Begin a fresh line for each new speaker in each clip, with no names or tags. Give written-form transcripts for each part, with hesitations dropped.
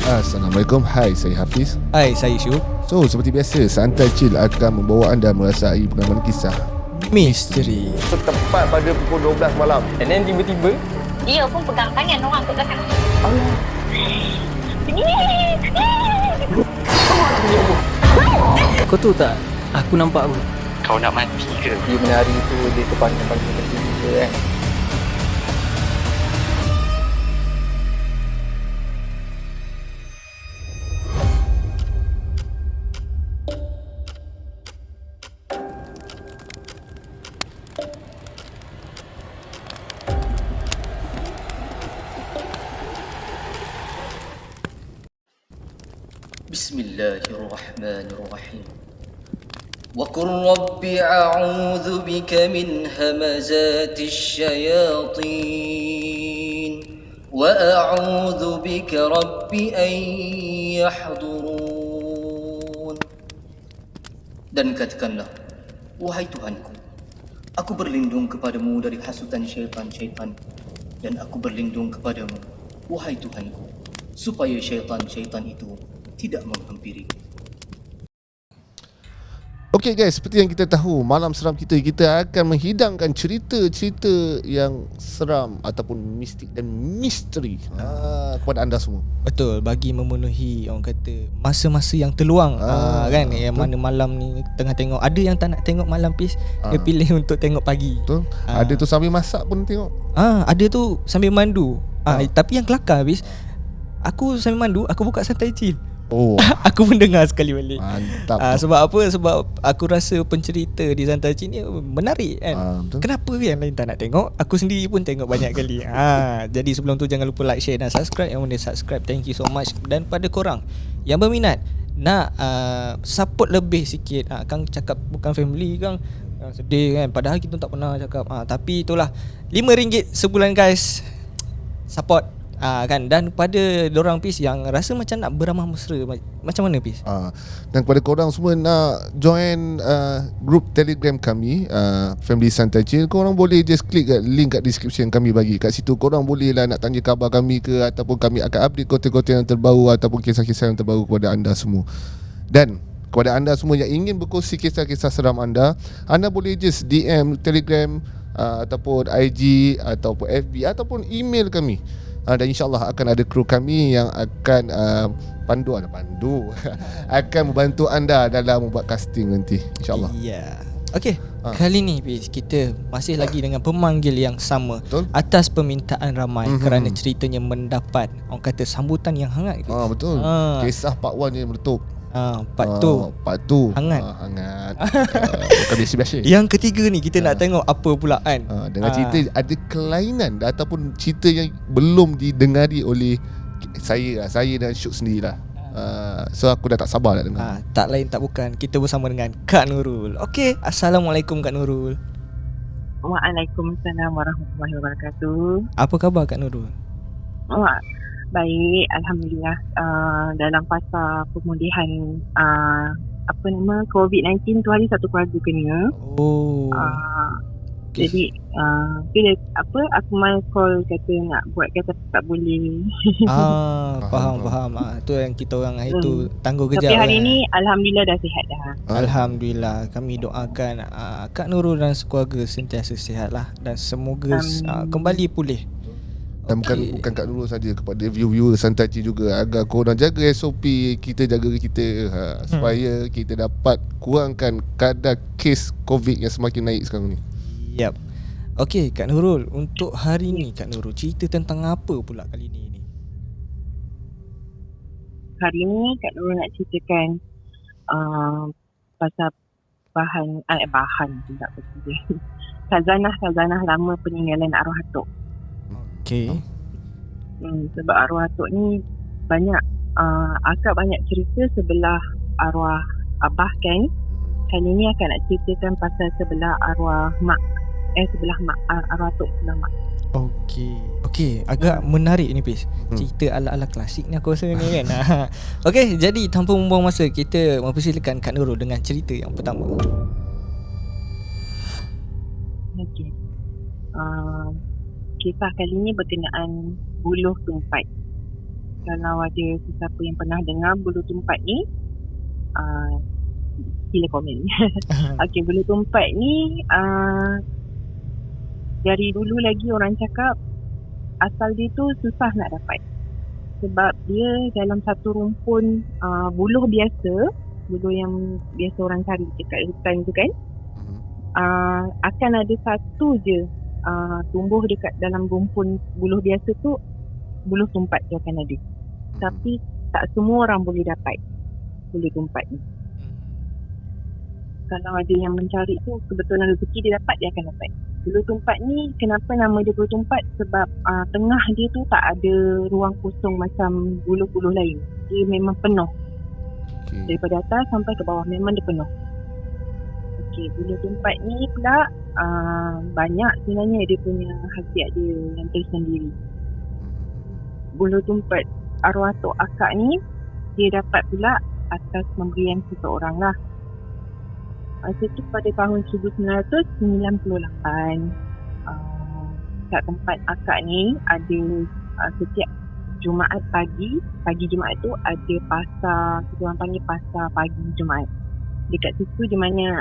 Assalamualaikum. Hai, saya Hafiz.
Hai, saya Syuk.
So, seperti biasa, Santai Chill akan membawa anda merasai pengalaman kisah
Misteri.
Tepat pada pukul 12 malam.
And then tiba-tiba
dia pun pegang tangan orang kat belakang.
Allah.
Kau tahu tak, aku nampak apa?
Kau nak mati ke?
Dia menari tu dia terpanjang kita kan.
Bismillahirrahmanirrahim. Wa qur rabbi a'udzu bika min hamazatis syayatin wa a'udzu bika rabbi an yahdurun. Dan katakanlah, wahai Tuhanku, aku berlindung kepadamu dari hasutan syaitan-syaitan, dan aku berlindung kepadamu, wahai Tuhanku, supaya syaitan-syaitan itu tidak menghampiri.
Okay guys, seperti yang kita tahu, malam seram kita akan menghidangkan cerita-cerita yang seram ataupun mistik dan misteri kepada anda semua.
Betul, bagi memenuhi orang kata masa-masa yang terluang kan, yang mana malam ni tengah tengok. Ada yang tak nak tengok malam Pis, dia pilih untuk tengok pagi.
Betul. Ada tu sambil masak pun tengok.
Ada tu sambil mandu. Tapi yang kelakar Pis, aku sambil mandu, aku buka Santai Chill.
Oh,
Aku pun dengar sekali balik.
mantap.
Sebab apa? Sebab aku rasa pencerita di Santai Chill ni menarik kan.
Betul.
Kenapa yang lain tak nak tengok? Aku sendiri pun tengok banyak kali. Jadi sebelum tu jangan lupa like, share dan subscribe. Yang mana subscribe, thank you so much. Dan pada korang yang berminat nak support lebih sikit, Kang cakap bukan family Kang, sedih kan, padahal kita tak pernah cakap. Tapi itulah, RM5 sebulan guys, support kan. Dan pada dorang Pis yang rasa macam nak beramah mesra, macam mana Pis?
Dan kepada korang semua nak join grup Telegram kami, Family Santai Chill, korang boleh just klik kat link kat description kami bagi. Kat situ korang boleh lah nak tanya khabar kami ke, ataupun kami akan update konten-konten yang terbaru ataupun kisah-kisah yang terbaru kepada anda semua. Dan kepada anda semua yang ingin berkongsi kisah-kisah seram anda boleh just DM Telegram ataupun IG ataupun FB ataupun email kami. Dan insyaAllah akan ada kru kami yang akan pandu akan membantu anda dalam membuat casting nanti, insyaAllah.
Ya. Okay, kali ni Pis, kita masih lagi dengan pemanggil yang sama.
Betul.
Atas permintaan ramai, kerana ceritanya mendapat orang kata sambutan yang hangat.
Betul. Kisah Part 1 ni meletup.
Part
2
hangat.
Hangat. Bukan biasa-biasa.
Yang ketiga ni kita nak tengok apa pula kan.
Dengan cerita ada kelainan ataupun cerita yang belum didengari oleh saya dan Syuk sendirilah. So aku dah tak sabar nak dengar.
Tak lain tak bukan, kita bersama dengan Kak Nurul. Okey, Assalamualaikum Kak Nurul.
Waalaikumsalam warahmatullahi wabarakatuh.
Apa khabar Kak Nurul?
Baik, alhamdulillah. Dalam fasa pemulihan COVID-19 tu hari satu keluarga kena.
Okay.
Jadi bila aku main call kata nak buat, kata tak boleh.
Faham. Tu yang kita orang itu tangguh kejap.
Tapi hari ni alhamdulillah dah sihat dah.
Alhamdulillah. Kami doakan Kak Nurul dan sekeluarga sentiasa sihat lah, dan semoga kembali pulih.
Dan bukan Kak Nurul saja, kepada viewer Santai Chill juga, agar korang jaga SOP, kita jaga kita, supaya kita dapat kurangkan kadar kes COVID yang semakin naik sekarang ni.
Yap. Okey Kak Nurul, untuk hari ni Kak Nurul cerita tentang apa pula kali ni?
Hari ni Kak Nurul nak ceritakan pasal bahan tidak betul. Khazanah lama peninggalan arwah atuk.
Okey.
Sebab arwah atuk ni banyak akak banyak cerita sebelah arwah abah kan. Kali ni akan nak ceritakan pasal sebelah arwah mak. Sebelah mak, arwah atuk sebelah mak.
Okey, agak menarik ni Pis. Cerita ala-ala klasik ni aku rasa ni kan. Okey, jadi tanpa membuang masa, kita mempersilakan Kak Nurul dengan cerita yang pertama.
Okey. Kisah kali ni berkenaan buluh tumpat. Kalau ada sesiapa yang pernah dengar bulu tumpat ni, sila komen. Okey, bulu tumpat ni dari dulu lagi orang cakap asal dia tu susah nak dapat. Sebab dia dalam satu rumpun buluh biasa, buluh yang biasa orang cari dekat hutan tu kan, akan ada satu je tumbuh dekat dalam rumpun buluh biasa tu, buluh tumpat tu akan ada. Tapi tak semua orang boleh dapat buluh tumpat ni. Kalau ada yang mencari tu, kebetulan rezeki dia dapat, dia akan dapat. Bulu tumpat ni, kenapa nama dia bulu tumpat? Sebab tengah dia tu tak ada ruang kosong macam buluh-buluh lain. Dia memang penuh. Daripada atas sampai ke bawah memang dia penuh. Okey, bulu tumpat ni pula banyak sebenarnya dia punya khasiat dia yang tersendiri. Bulu tumpat arwah Tok Akak ni, dia dapat pula atas pemberian seseorang lah. Masa tu pada tahun 1998, kat tempat akak ni ada setiap Jumaat pagi Jumaat tu ada pasar, kita orang panggil pasar pagi Jumaat. Dekat situ di mana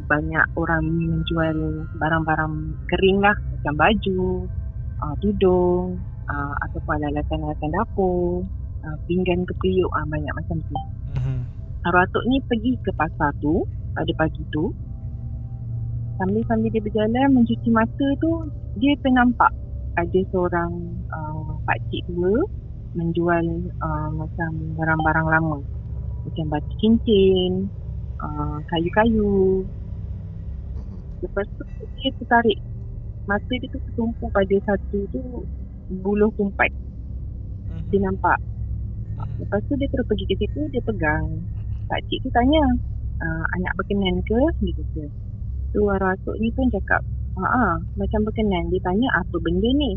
banyak orang menjual barang-barang kering lah, macam baju, tudung, ataupun alatan-alatan dapur, pinggan keperiuk, banyak macam tu. Arwah Tok ni pergi ke pasar tu pada pagi tu. Sambil-sambil dia berjalan mencuci mata tu, dia ternampak ada seorang pakcik tua menjual macam barang-barang lama, macam batu cincin, kayu-kayu. Lepas tu dia tertarik, mata dia tu tertumpu pada satu tu buluh tumpat. Dia nampak. Lepas tu dia terus pergi ke situ, dia pegang. Pakcik tu tanya, anak berkenan ke? Dia kata. Tu arwah Tok ni pun cakap, macam berkenan. Dia tanya apa benda ni.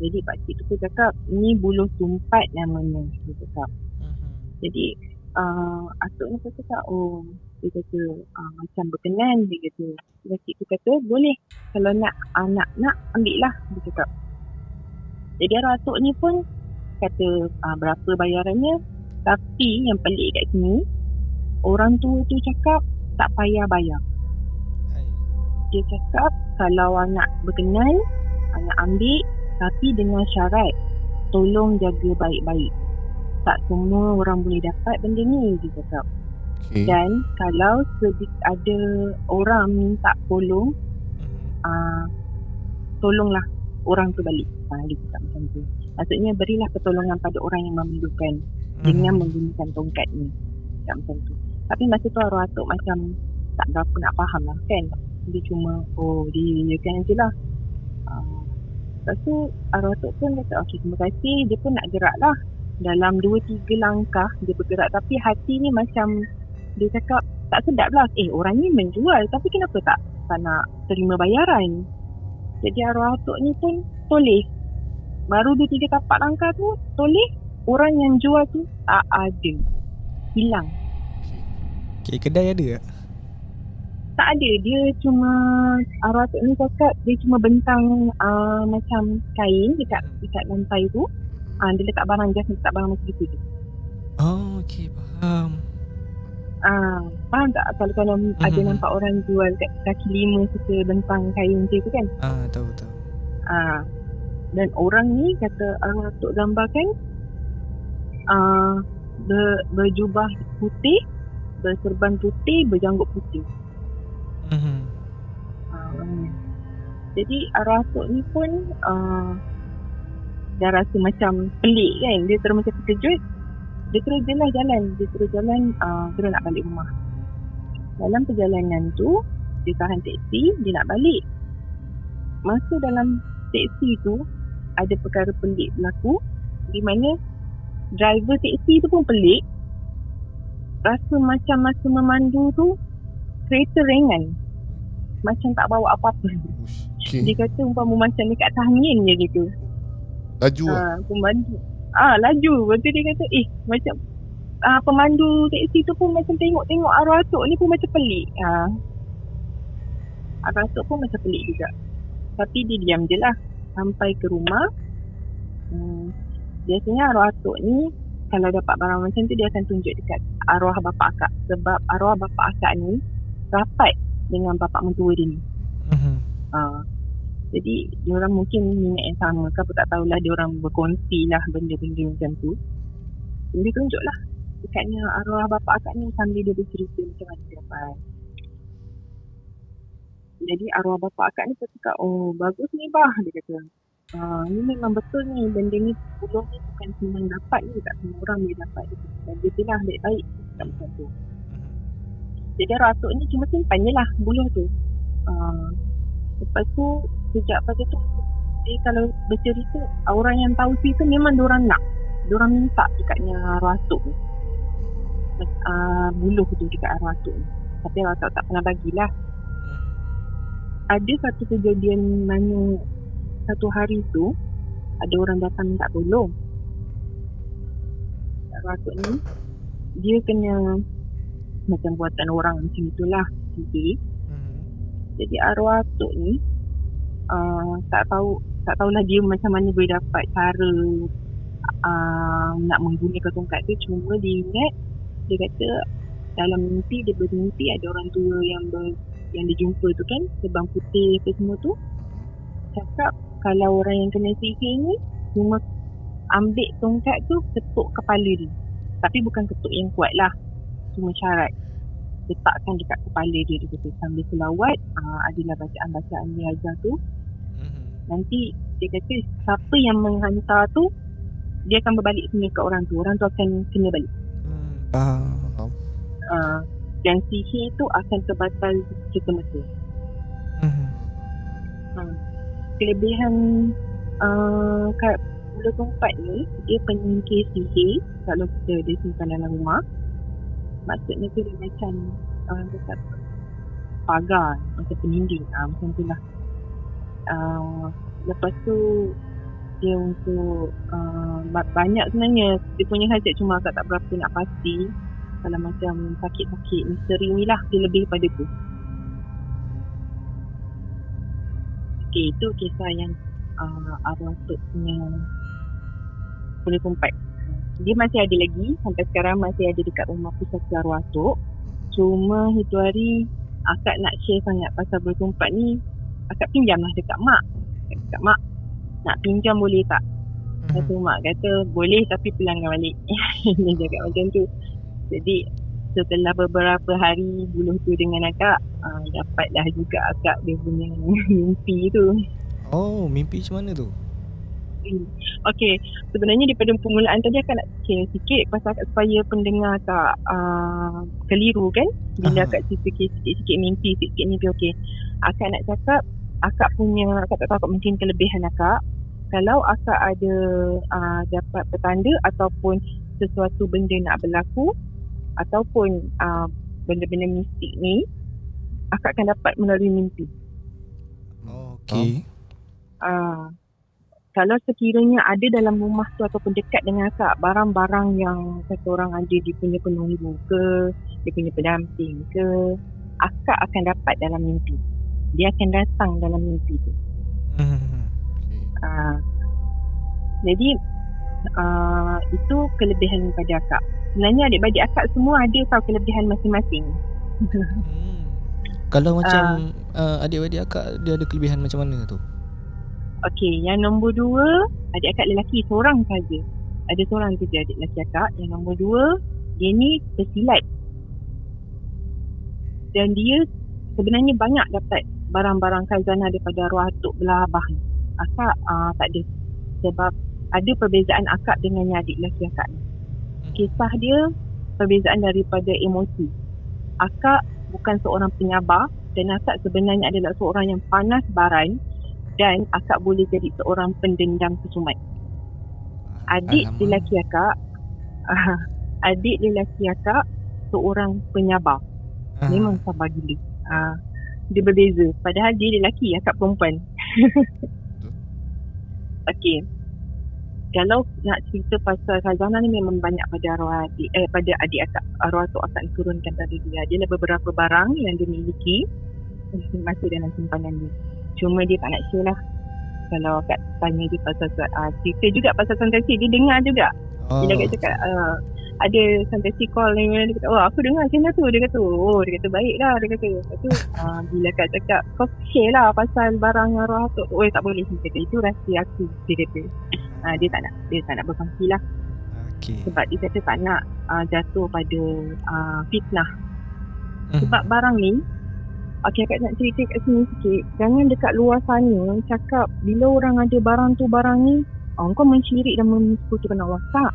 Jadi pakcik tu pun cakap, ni buluh tumpat namanya. Dia cakap. Jadi Atuk ni pun cakap, dia kata macam berkenan. Dia kata. Pakcik tu kata, boleh. Kalau nak ambil lah. Dia cakap. Jadi arwah Tok ni pun kata berapa bayarannya. Tapi yang pelik kat sini, orang tu cakap tak payah bayar. Dia cakap kalau anak berkenan, anak ambil, tapi dengan syarat tolong jaga baik-baik. Tak semua orang boleh dapat benda ni, dia cakap. Dan kalau ada orang minta tolong, tolonglah orang tu balik. Dia cakap macam tu. Maksudnya berilah pertolongan pada orang yang memerlukan dengan menggunakan tongkat ni. Cakap macam tu. Tapi masa tu arwah Tok macam tak berapa nak faham lah kan. Dia cuma dia kan je lah. Lepas tu arwah Tok pun kata okey terima kasih. Dia pun nak gerak lah. Dalam 2-3 langkah dia bergerak. Tapi hati ni macam dia cakap tak sedap lah. Orang ni menjual tapi kenapa tak nak terima bayaran. Jadi arwah Tok ni pun toleh. Baru 2-3 tapak langkah tu toleh. Orang yang jual tu tak ada. Hilang.
Okay, kedai ada tak?
Tak ada. Dia cuma arwah Tok ni cakap dia cuma bentang macam kain dekat lantai tu. Dia letak barang, just letak barang macam gitu je.
Okay, faham.
Faham tak? Kalau ada nampak orang jual kat kaki lima suka bentang kain tu kan?
Tahu.
Dan orang ni kata arwah Tok gambarkan berjubah putih, berserban putih, berjanggut putih. Jadi arwah Tok ni pun dah rasa macam pelik kan. Dia terus macam terkejut. Dia terus jalan. Terus nak balik rumah. Dalam perjalanan tu dia tahan teksi, dia nak balik. Masa dalam teksi tu ada perkara pelik berlaku, di mana driver teksi tu pun pelik. Rasa macam masa memandu tu kereta ringan, macam tak bawa apa-apa. Dia kata umpama macam dekat atas angin je gitu.
Laju lah.
Pemandu laju. Lepas tu dia kata macam pemandu teksi tu pun macam tengok arwah Tok ni pun macam pelik. Arwah Tok pun macam pelik juga. Tapi dia diam je lah sampai ke rumah. Biasanya arwah atuk ni kalau dapat barang macam tu, dia akan tunjuk dekat arwah bapa akak. Sebab arwah bapa akak ni rapat dengan bapa mentua dia ni. Jadi diorang mungkin minat yang sama ke apa, tak tahulah, diorang berkongsi lah benda-benda macam tu. Dia tunjuk lah dekatnya arwah bapa akak ni sambil dia bercerita macam mana dia dapat. Jadi arwah bapa akak ni cakap, oh bagus ni bah, dia kata. Ni memang betul ni, benda ni buluh ni bukan senang dapat ni, tak semua orang boleh dapat. Dan dia bilang baik-baik cakap macam tu. Jadi arwah atuk ni cuma simpan je lah buluh tu. Lepas tu sejak pada tu dia kalau bercerita, orang yang tahu cerita memang diorang nak, diorang minta dekatnya arwah atuk ni, buluh tu dekat arwah atuk ni. Tapi arwah atuk tak pernah bagilah. Ada satu kejadian mana satu hari tu ada orang datang minta tolong. Arwah atuk ni dia kena macam buatan orang macam itulah, sihir. Jadi arwah atuk ni tak tahulah dia macam mana boleh dapat cara nak menggunakan tongkat tu. Cuma dia ingat, dia kata dalam mimpi, dia bermimpi ada orang tua yang dia jumpa tu kan, sebang putih apa semua tu, cakap kalau orang yang kena sihir ni cuma ambil tongkat tu, ketuk kepala dia. Tapi bukan ketuk yang kuat lah, cuma syarat letakkan dekat kepala dia kata, sambil selawat. Adalah bacaan-bacaan dia ajar tu. Nanti dia kata siapa yang menghantar tu, dia akan berbalik semua ke orang tu. Orang tu akan kena balik. Dan sihir tu akan terbatal serta-merta. Kelebihan bulu tongkat ni, dia penyingkir sihir kalau kita dia simpan dalam rumah. Maksudnya tu dia macam orang kata pagar, macam peninding, macam tu lah. Lepas tu dia untuk banyak sebenarnya dia punya hajat, cuma agak tak berapa nak pasti. Kalau macam sakit-sakit misteri ni lah, dia lebih pada tu. Okay, itu kisah yang arwah atuk punya bulu tongkat. Dia masih ada lagi, sampai sekarang masih ada dekat rumah pusat arwah atuk. Cuma itu hari akak nak share sangat pasal bulu tongkat ni, akak pinjam lah dekat mak. Dekat mak, nak pinjam boleh tak? Kata mak kata boleh, tapi pulangkan balik. Dia cakap macam tu. Jadi setelah beberapa hari buluh tu dengan akak, dapatlah juga akak dia punya mimpi tu.
Oh, mimpi macam mana tu?
Okay, sebenarnya daripada permulaan tadi akak nak share sikit pasal akak, supaya pendengar tak keliru kan. Bila akak cerita sikit-sikit mimpi, okay. Akak nak cakap, akak tak tahu akak mungkin kelebihan akak. Kalau akak ada dapat petanda ataupun sesuatu benda nak berlaku, ataupun benda-benda mistik ni, akak akan dapat melalui mimpi.
Okay.
Kalau sekiranya ada dalam rumah tu ataupun dekat dengan akak barang-barang yang kata orang ada dia punya penunggu ke, dia punya pendamping ke, akak akan dapat dalam mimpi. Dia akan datang dalam mimpi tu. Jadi itu kelebihan pada akak. Sebenarnya adik-adik akak semua ada tahu kelebihan masing-masing.
Kalau macam adik-adik akak, dia ada kelebihan macam mana tu?
Okey, yang nombor 2, adik akak lelaki seorang saja. Ada seorang saja adik lelaki akak. Yang nombor 2, dia ni pesilat. Dan dia sebenarnya banyak dapat barang-barang khazanah daripada arwah atuk belah abah ni. Akak tak ada. Sebab ada perbezaan akak dengan adik lelaki akak ni. Kisah dia perbezaan daripada emosi. Akak bukan seorang penyabar, dan akak sebenarnya adalah seorang yang panas baran, dan akak boleh jadi seorang pendendam kesumat. Adik lelaki akak seorang penyabar. Memang sabar gila. Dia berbeza. Padahal dia lelaki, akak perempuan. Okey. Kalau nak cerita pasal khazanah ni, memang banyak pada pada adik akak, arwah atuk akak turunkan pada dia. Dia ada beberapa barang yang dia miliki masih dalam simpanan dia. Cuma dia tak nak share lah. Kalau akak tanya dia pasal cerita juga pasal fantasi, dia dengar juga. Bila akak cakap ada fantasi call ni, dia kata, oh aku dengar macam tu. Dia kata, oh dia kata baik lah. Dia kata, lepas tu bila akak cakap, kau share lah pasal barang arwah tu. Oh tak boleh. Dia kata, itu rahsia aku. Dia kata, dia tak nak berkongsi lah.
Okay.
Sebab dia kata tak nak jatuh pada fitnah. Sebab barang ni, okay, akak nak cerita kat sini sikit. Jangan dekat luar sana cakap bila orang ada barang tu barang ni, kau mensyirik dan mensekutukan Allah. Tak.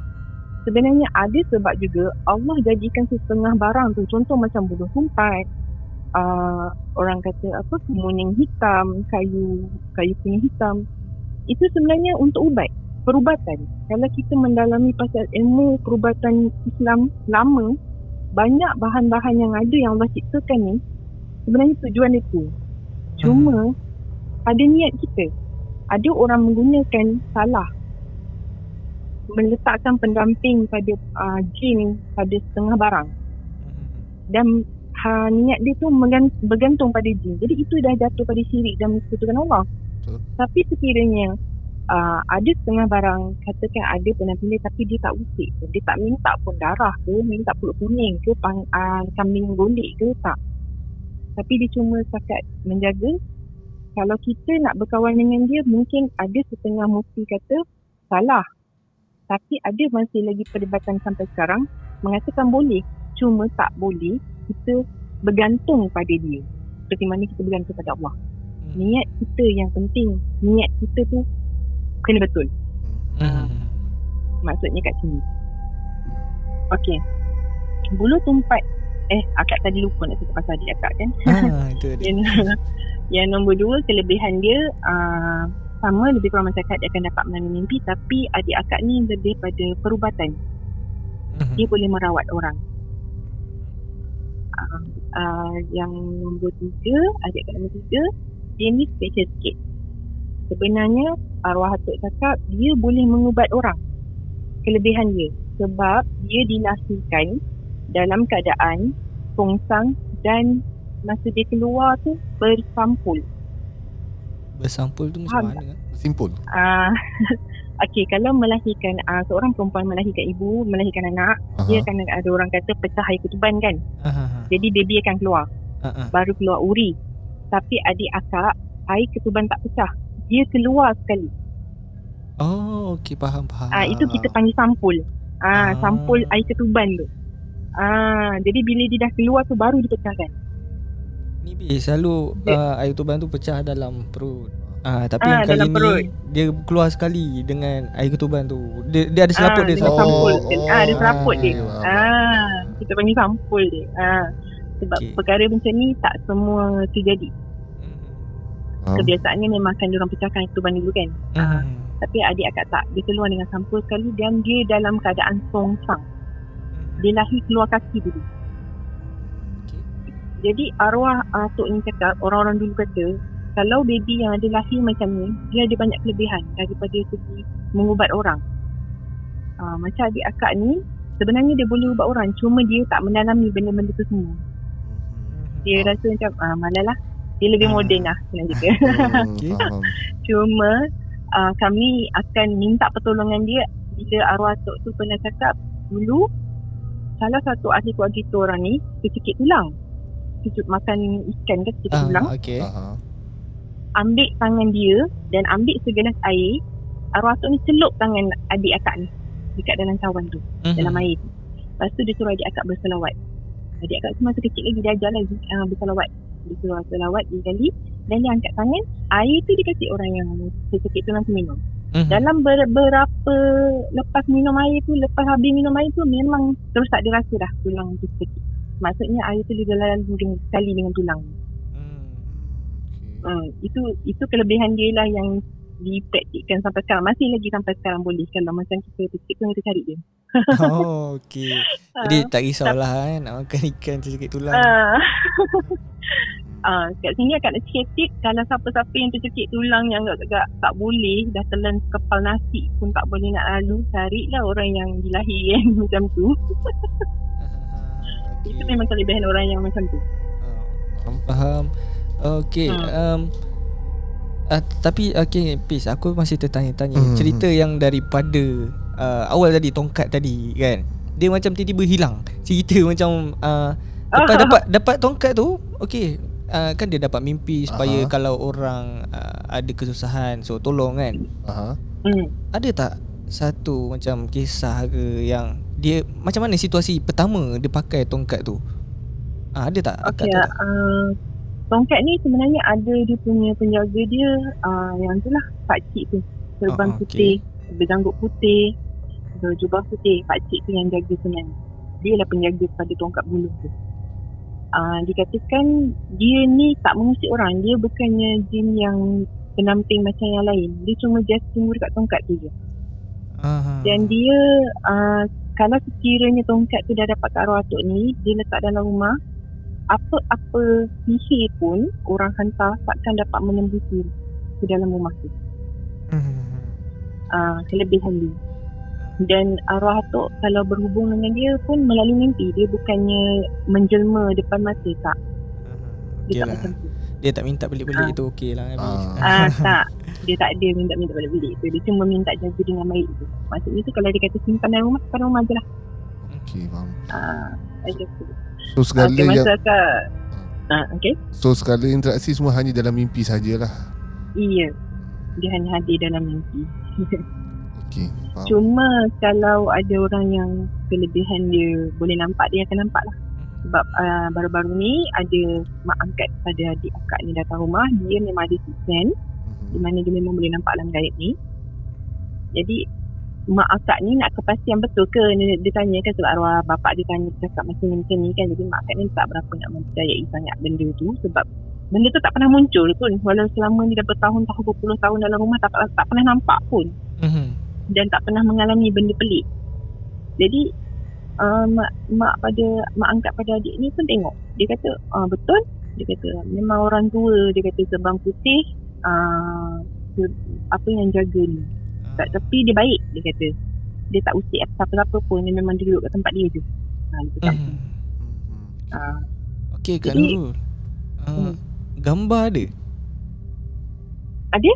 Sebenarnya ada sebab juga Allah jadikan setengah barang tu. Contoh macam bulu tumpat, orang kata apa, kemuning hitam, kayu kuning hitam. Itu sebenarnya untuk ubat, perubatan. Kalau kita mendalami pasal ilmu perubatan Islam lama, banyak bahan-bahan yang ada yang Allah ciptakan ni sebenarnya tujuan itu. Cuma pada niat kita, ada orang menggunakan salah, meletakkan pendamping pada jin pada setengah barang, dan niat dia tu bergantung pada jin. Jadi itu dah jatuh pada syirik dan mensekutukan Allah. Tapi sekiranya ada setengah barang, katakan ada pendamping dia tapi dia tak usik, dia tak minta pun darah ke, minta pulut kuning ke, kambing golek ke, tak. Tapi dia cuma setakat menjaga. Kalau kita nak berkawan dengan dia, mungkin ada setengah mufti kata salah, tapi ada masih lagi perdebatan sampai sekarang mengatakan boleh. Cuma tak boleh kita bergantung pada dia seperti mana kita bergantung pada Allah. Niat kita yang penting. Niat kita tu kena betul. Maksudnya kat sini. Okey. Bulu tumpat, akak tadi lupa nak cakap pasal adik akak kan.
Itu dia.
Yang nombor 2, kelebihan dia sama, lebih kurang macam akak, dia akan dapat melalui mimpi. Tapi adik akak ni lebih pada perubatan. Dia boleh merawat orang. Yang nombor 3, adik akak nombor 3, dia ni special sikit. Sebenarnya arwah Atuk cakap dia boleh mengubat orang. Kelebihan dia sebab dia dilahirkan dalam keadaan songsang dan masa dia keluar tu bersampul.
Bersampul tu macam mana?
Simpul.
Okey, kalau melahirkan seorang perempuan melahirkan ibu, melahirkan anak, dia akan ada orang kata pecah air ketuban kan. Jadi baby akan keluar. Baru keluar uri. Tapi adik akak air ketuban tak pecah. Dia keluar sekali.
Oh, okey, faham.
Itu kita panggil sampul. Sampul air ketuban tu. Jadi bila dia dah keluar tu baru dipecahkan.
Ni selalu air ketuban tu pecah dalam perut. Tapi yang kali ni perut, dia keluar sekali dengan air ketuban tu. Dia ada selaput dia.
Sampul. Ada selaput dia. Kita panggil sampul dia. Sebab perkara macam ni tak semua terjadi. Kebiasaannya memang akan diorang pecahkan itu dulu kan. Tapi adik akak tak. Dia keluar dengan sampul sekali dan dia dalam keadaan songsang. Dia lahir keluar kaki dulu. Jadi arwah Atuk ni cakap, orang-orang dulu kata, kalau baby yang ada lahir macam ni, dia ada banyak kelebihan daripada segi mengubat orang. Macam adik akak ni, sebenarnya dia boleh ubat orang, cuma dia tak mendalami benda-benda tu semua. Dia rasa macam, malah lah. Dia lebih moden lah senang cerita. Cuma kami akan minta pertolongan dia bila arwah Atuk tu pernah cakap dulu salah satu ahli keluarga kita orang ni tercekik tulang. Makan ikan kan tercekik tulang. Ambil tangan dia dan ambil segelas air. Arwah Atuk ni celup tangan adik akak ni dekat dalam cawan tu, dalam air tu. Lepas tu dia suruh adik akak berselawat. Adik akak tu masa kecil lagi dia ajar lagi berselawat. Dia suruh selawat 3 kali dan dia angkat tangan, air tu dia kasih orang yang tercekik tulang tu minum. Dalam berapa lepas minum air tu, lepas habis minum air tu memang terus tak ada rasa dah tulang tu tercekik. Maksudnya air tu dia lalu sekali dengan tulang. Itu kelebihan dia lah yang dipraktikkan sampai sekarang. Masih lagi sampai sekarang boleh. Kalau macam kita tercekik tu, kita cari dia.
Okey. Jadi tak risaulah kan nak makan ikan tercekik tulang.
Kat sini akak nak cakap, kalau siapa-siapa yang tercekik tulang yang agak tak boleh, dah telan kepal nasi pun tak boleh nak lalu, carilah orang yang dilahirkan macam tu. Itu memang kelebihan orang yang macam tu.
Faham. Okey. Tapi okay, Pis, aku masih tertanya-tanya cerita yang daripada awal tadi, tongkat tadi kan, dia macam tiba-tiba hilang. Cerita macam dapat tongkat tu, okay, kan dia dapat mimpi supaya kalau orang ada kesusahan, so tolong kan. Ada tak satu macam kisah ke yang dia macam mana situasi pertama dia pakai tongkat tu? Ada tak?
Okay,
Akak tahu tak?
tongkat ni sebenarnya ada dia punya penjaga dia, yang tu lah, pakcik tu, serban putih, berjanggut putih, berjubah putih. Pakcik tu yang jaga sebenarnya. Dia lah penjaga pada tongkat buluh tu. Dikatakan dia ni tak mengusik orang. Dia bukannya jin yang penamping macam yang lain. Dia cuma just tunggu dekat tongkat tu je. Dan dia kalau sekiranya tongkat tu dah dapat kat arwah atuk ni, dia letak dalam rumah, apa-apa sihir pun orang hantar takkan dapat menembusi ke dalam rumah tu. Kelebihan dia. Dan arwah atuk kalau berhubung dengan dia pun melalui mimpi. Dia bukannya menjelma depan mata, tak. Dia tak macam tu.
Dia tak minta belik-belik tu, okey lah habis.
Tak. Dia tak ada minta belik-belik tu. Dia cuma minta jaga dengan baik tu. Maksudnya tu kalau dia kata simpan dalam rumah, simpan dalam rumah je lah.
Okey, faham.
Macam tu.
So segala yang
So
segala interaksi semua hanya dalam mimpi sajalah.
iya, dia hanya hadir dalam mimpi.
Okey, faham.
Cuma kalau ada orang yang kelebihan dia boleh nampak, dia akan nampak lah. Sebab baru-baru ni ada mak angkat pada adik akak ni datang rumah. Dia memang ada sixth sense, di mana dia memang boleh nampak alam gaib ni. Jadi mak akak ni nak kepastian betul ke, dia tanya kan, sebab arwah bapak dia tanya cakap macam ni kan. Jadi mak akak ni tak berapa nak mempercayai sangat benda tu, sebab benda tu tak pernah muncul pun. Walau selama ni dah bertahun-tahun, berpuluh tahun dalam rumah, tak pernah nampak pun. Dan tak pernah mengalami benda pelik. Jadi mak angkat pada adik ni pun tengok. Dia kata betul. Dia kata memang orang tua, dia kata serban putih, apa yang jaga ni. Tapi dia baik, dia kata. Dia tak usik apa-apa pun. Dia memang duduk kat tempat dia je. Dia tak.
Okey, Kak Nurul, gambar ada?
Ada?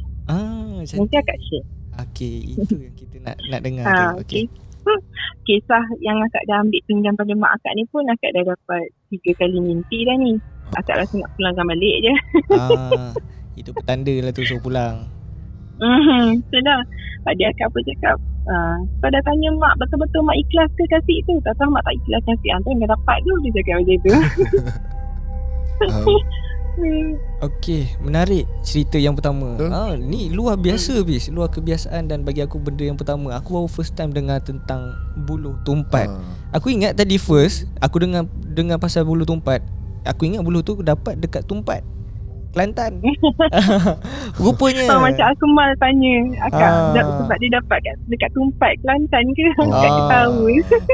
Cantik.
Nanti akak share.
Okey, itu yang kita nak dengar tu. Okey.
Kisah yang akak dah ambil pinjam pada mak akak ni pun akak dah dapat 3 kali mimpi dah ni. Akak rasa nak pulangkan balik je.
Itu petanda lah tu, suruh pulang.
Sudah. Pada akak pun cakap, kau dah tanya mak betul-betul mak ikhlas ke kasih tu? Tak tahu mak tak ikhlas kasih. Tu yang dapat tu, dia cakap macam tu.
Okey, menarik cerita yang pertama. Ni luar biasa bis, luar kebiasaan, dan bagi aku benda yang pertama. Aku baru first time dengar tentang buluh tumpat. Aku ingat tadi first aku dengar pasal buluh tumpat. Aku ingat buluh tu dapat dekat Tumpat, Kelantan. Rupanya
macam Akmal tanya akak sebab dia dapat dekat Tumpat Kelantan ke? Akak ketawa.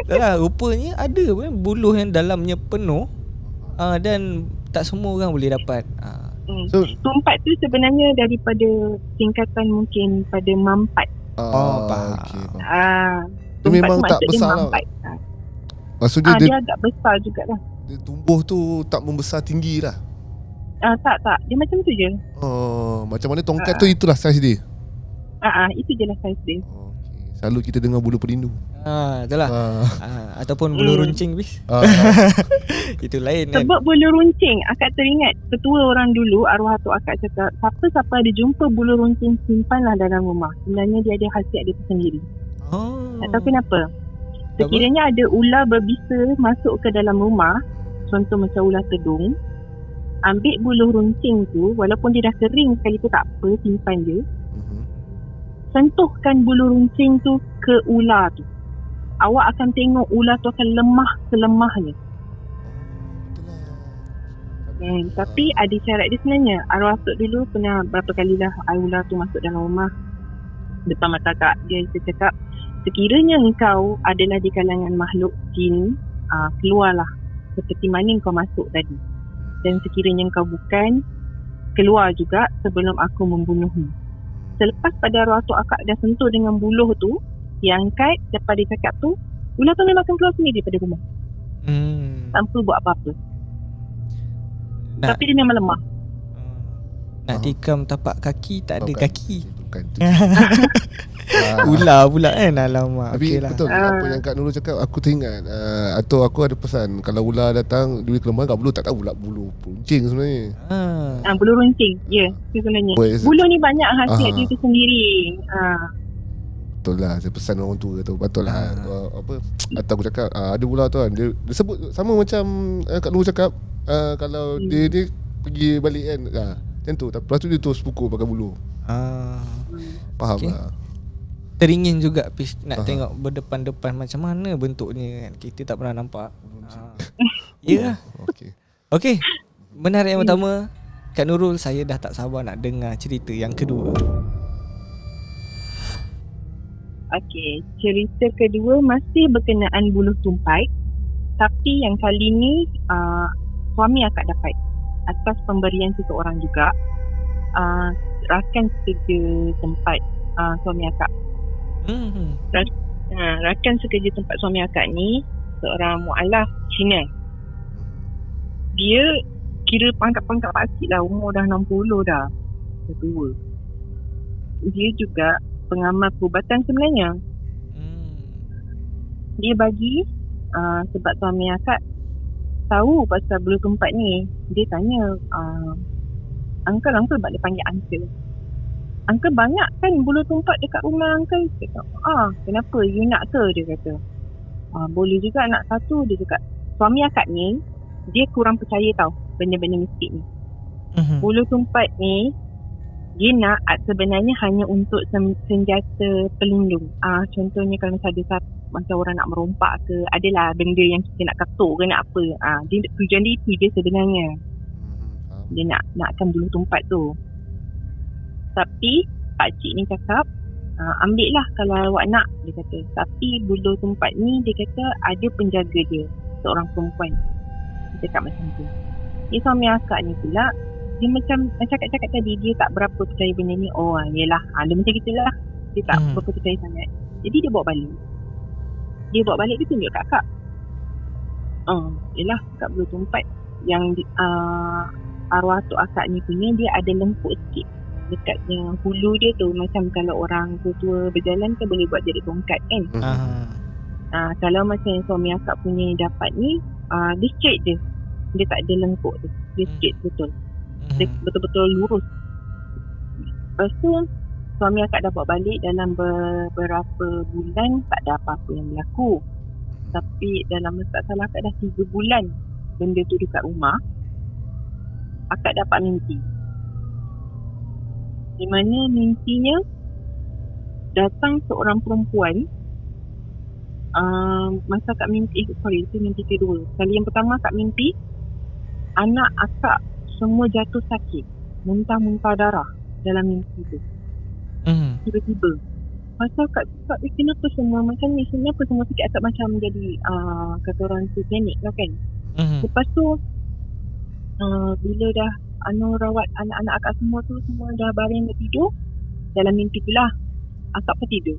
Tak lah, rupanya ada buluh yang dalamnya penuh, dan tak semua orang boleh dapat.
So,
Tumpat tu sebenarnya daripada singkatan mungkin pada mampat.
Faham.
Okay,
Tumpat
memang
tu
tak
maksud
besar
dia
lah.
mampat.
Maksudnya
Dia agak besar jugalah.
dia tumbuh tu tak membesar tinggi lah.
Tak. Dia macam tu je.
Macam mana tongkat tu, itulah saiz dia.
Itu je lah saiz dia.
Okay. Selalu kita dengar buluh perindu.
Itulah. Ataupun buluh runcing bis. Itu lain kan.
Sebab buluh runcing, akak teringat tetua orang dulu, arwah atuk akak cakap, siapa-siapa ada jumpa buluh runcing, simpanlah dalam rumah. Sebenarnya dia ada khasiat dia sendiri. Tak tahu kenapa. Sekiranya ada ular berbisa masuk ke dalam rumah, contoh macam ular kedung, ambil buluh runcing tu, walaupun dia dah kering sekali tu tak apa, simpan je. Sentuhkan buluh runcing tu ke ular tu. Awak akan tengok ular tu akan lemah selemahnya. Tapi ada syarat dia sebenarnya. Arwah atuk dulu pernah berapa kalilah ular tu masuk dalam rumah depan mata kak. Dia cakap, sekiranya engkau adalah di kalangan makhluk jin, keluarlah seperti mana engkau masuk tadi. Dan sekiranya engkau bukan, keluar juga sebelum aku membunuhmu. Selepas pada arwah atuk akak dah sentuh dengan buluh tu, diangkat, lepas dia cakap tu, ular tu memang akan keluar sendiri daripada rumah. Tanpa buat apa-apa. Tapi dia memang lemah.
Nak tikam tapak kaki tak ada
Bukan.
kaki.
Bukan tu.
Ular pula kan. Alamak.
Tapi
Okey lah.
betul apa yang Kak Nurul cakap, aku teringat atau aku ada pesan, kalau ular datang di kelemahan kat bulu, tak tahu pula bulu runcing sebenarnya.
Bulu runcing. Ya, itu sebenarnya.
Boleh-
Bulu ni banyak khasiat
Ah.
dia tu sendiri.
Betul lah, saya pesan orang tua tu betul lah. Apa atau aku cakap ada ular tu kan, dia sebut sama macam Kak Nurul cakap, kalau dia pergi balik kan, macam tu. Lepas tu dia terus pukul pakai bulu. Faham
Okey.
lah.
Teringin juga Fiz, nak tengok berdepan-depan macam mana bentuknya kan. Kita tak pernah nampak. Ya.
Okey.
Okey. Menarik yang pertama. Kak Nurul, saya dah tak sabar nak dengar cerita yang kedua.
Okey, cerita kedua masih berkenaan buluh tumpai. Tapi yang kali ni suami akak dapat atas pemberian seseorang juga. Rakan sekerja tempat suami akak. Rakan sekerja tempat suami akak ni seorang mu'alaf Cina. Dia kira pangkat-pangkat pakcik lah, umur dah 60 dah. Dah tua. Dia juga pengamal perubatan sebenarnya. Dia bagi sebab suami akak tahu pasal bulu tumpat ni. Dia tanya, Uncle dia panggil Uncle. Uncle banyak kan bulu tumpat dekat rumah Uncle? Dia kata, kenapa? You nak ke? Dia kata, boleh juga nak satu. Dia cakap, suami akak ni dia kurang percaya tau benda-benda mistik ni. Bulu tumpat ni dia nak sebenarnya hanya untuk senjata pelindung. Contohnya kalau macam ada macam orang nak merompak ke, adalah benda yang kita nak ketuk ke nak apa. Dia tujuan dia itu je sebenarnya. Dia nakkan bulu tumpat tu. Tapi pakcik ni cakap, ambil lah kalau awak nak, dia kata. Tapi bulu tumpat ni dia kata ada penjaga dia, seorang perempuan. Dia cakap macam tu. Dia suami akak ni pula, dia macam cakap tadi, dia tak berapa percaya benda ni. Yelah, dia macam gitulah. Dia tak berapa percaya sangat. Jadi dia bawa balik. Dia tunjuk kat akak. Yelah, kat bulu tumpat yang arwah tok akak ni punya, dia ada lengkuk sikit dekatnya hulu dia tu. Macam kalau orang tua-tua berjalan kan boleh buat jadi tongkat kan. Kalau macam suami akak punya dapat ni, dia straight je. Dia tak ada lengkuk tu. Dia straight betul. Dia betul-betul lurus. Lepas tu suami akak dah bawa balik dalam beberapa bulan, tak ada apa-apa yang berlaku. Tapi dalam tak salah akak dah 3 bulan benda tu dekat rumah, akak dapat mimpi. Di mana mimpinya datang seorang perempuan. Masa akak mimpi, itu mimpi kedua. Kali yang pertama akak mimpi anak akak semua jatuh sakit, muntah-muntah darah dalam mimpi tu. Tiba-tiba masa akak cakap, kenapa semua macam ni, kenapa semua sakit, akak macam jadi kata orang tu panik lah kan. Lepas tu bila dah rawat anak-anak akak semua dah baring dah tidur, dalam mimpi tu lah akak pun tidur.